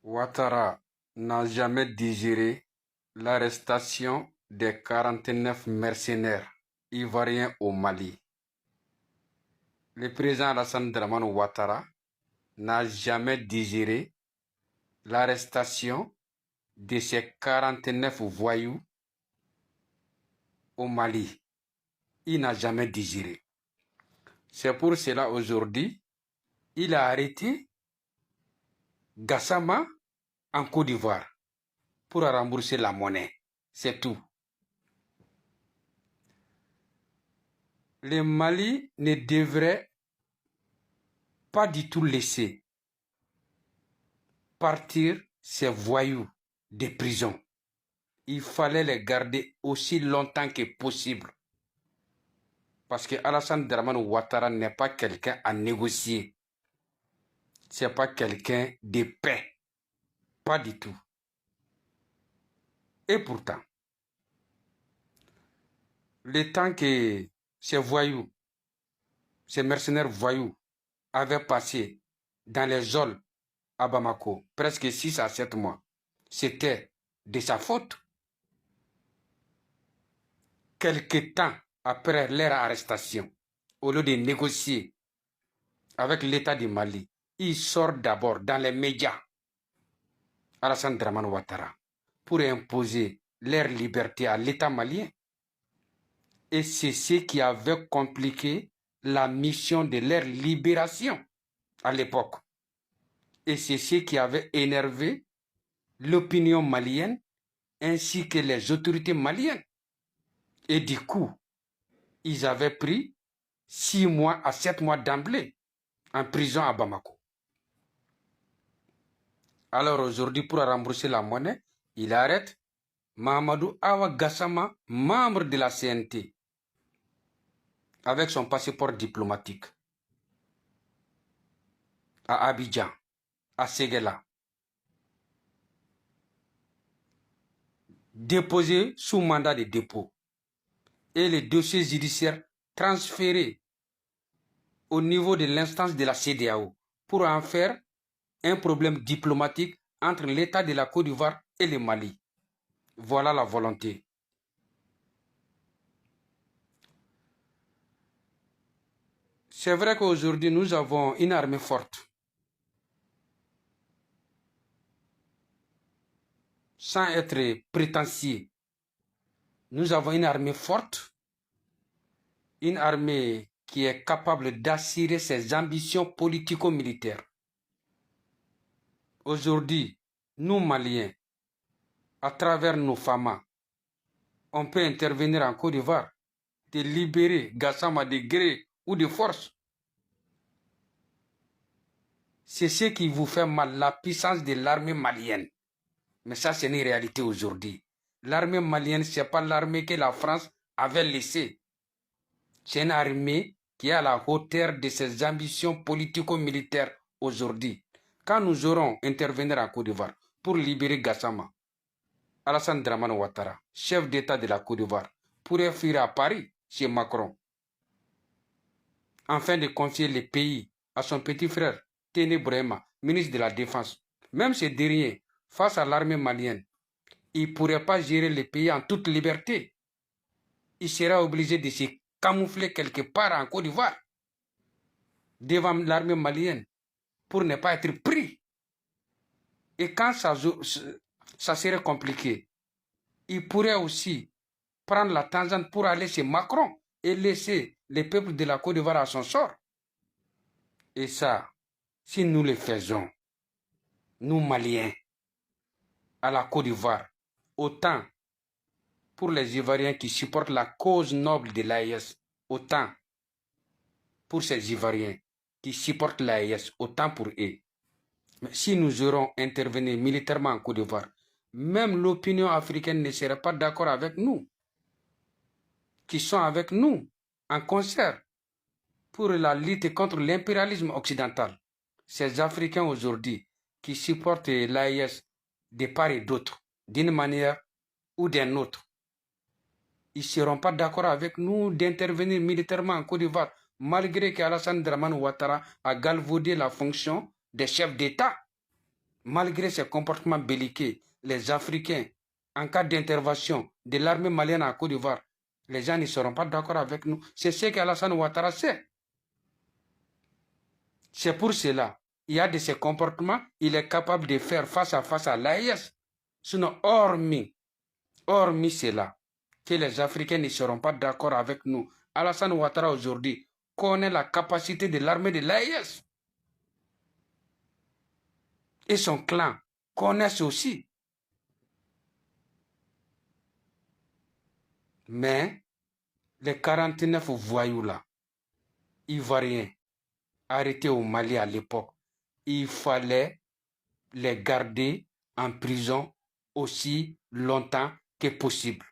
Ouattara n'a jamais digéré l'arrestation des 49 mercenaires ivoiriens au Mali. Le président Alassane Dramane Ouattara n'a jamais digéré l'arrestation de ces 49 voyous au Mali. Il n'a jamais digéré. C'est pour cela aujourd'hui, il a arrêté Gassama en Côte d'Ivoire pour rembourser la monnaie. C'est tout. Le Mali ne devrait pas du tout laisser partir ces voyous des prisons. Il fallait les garder aussi longtemps que possible. Parce que Alassane Dramane Ouattara n'est pas quelqu'un à négocier. C'est pas quelqu'un de paix. Pas du tout. Et pourtant, le temps que ces voyous, ces mercenaires voyous avaient passé dans les geôles à Bamako, presque 6 à 7 mois, c'était de sa faute. Quelque temps après leur arrestation, au lieu de négocier avec l'État du Mali, il sort d'abord dans les médias, Alassane Dramane Ouattara, pour imposer leur liberté à l'État malien. Et c'est ce qui avait compliqué la mission de leur libération à l'époque. Et c'est ce qui avait énervé l'opinion malienne ainsi que les autorités maliennes. Et du coup, ils avaient pris 6 mois à 7 mois d'emblée en prison à Bamako. Alors aujourd'hui, pour rembourser la monnaie, il arrête Mahamadou Awa Gassama, membre de la CNT, avec son passeport diplomatique, à Abidjan, à Séguéla, déposé sous mandat de dépôt et les dossiers judiciaires transférés au niveau de l'instance de la CEDEAO pour en faire un problème diplomatique entre l'État de la Côte d'Ivoire et le Mali. Voilà la volonté. C'est vrai qu'aujourd'hui, nous avons une armée forte. Sans être prétentieux, nous avons une armée forte, une armée qui est capable d'assurer ses ambitions politico-militaires. Aujourd'hui, nous Maliens, à travers nos FAMA, on peut intervenir en Côte d'Ivoire, de libérer Gassama de gré ou de force. C'est ce qui vous fait mal, la puissance de l'armée malienne. Mais ça, c'est une réalité aujourd'hui. L'armée malienne, ce n'est pas l'armée que la France avait laissée. C'est une armée qui est à la hauteur de ses ambitions politico-militaires aujourd'hui. Quand nous aurons intervenir en Côte d'Ivoire pour libérer Gassama, Alassane Dramane Ouattara, chef d'État de la Côte d'Ivoire, pourrait fuir à Paris chez Macron, afin de confier le pays à son petit frère, Téné Bourema, ministre de la Défense. Même ce dernier, face à l'armée malienne, il ne pourrait pas gérer le pays en toute liberté. Il sera obligé de se camoufler quelque part en Côte d'Ivoire, devant l'armée malienne, pour ne pas être pris. Et quand ça serait compliqué, il pourrait aussi prendre la tangente pour aller chez Macron et laisser le peuple de la Côte d'Ivoire à son sort. Et ça, si nous le faisons, nous Maliens, à la Côte d'Ivoire, autant pour les Ivoiriens qui supportent la cause noble de l'AES, autant pour ces Ivoiriens qui supportent l'AES, autant pour eux. Mais si nous aurons intervenu militairement en Côte d'Ivoire, même l'opinion africaine ne serait pas d'accord avec nous, qui sont avec nous en concert pour la lutte contre l'impérialisme occidental. Ces Africains aujourd'hui qui supportent l'AES de part et d'autre, d'une manière ou d'une autre, ils ne seront pas d'accord avec nous d'intervenir militairement en Côte d'Ivoire, malgré qu'Alassane Dramane Ouattara a galvaudé la fonction des chefs d'État Malgré ces comportements belliqueux, les Africains, en cas d'intervention de l'armée malienne en Côte d'Ivoire, les gens ne seront pas d'accord avec nous. C'est ce qu'Alassane Ouattara sait. C'est pour cela, il y a de ces comportements, il est capable de faire face à l'AIS. Sinon, hormis cela, que les Africains ne seront pas d'accord avec nous. Alassane Ouattara aujourd'hui connaît la capacité de l'armée de l'AIS. Et son clan connaissent aussi. Mais les 49 voyous là, ivoiriens, arrêtés au Mali à l'époque, il fallait les garder en prison aussi longtemps que possible.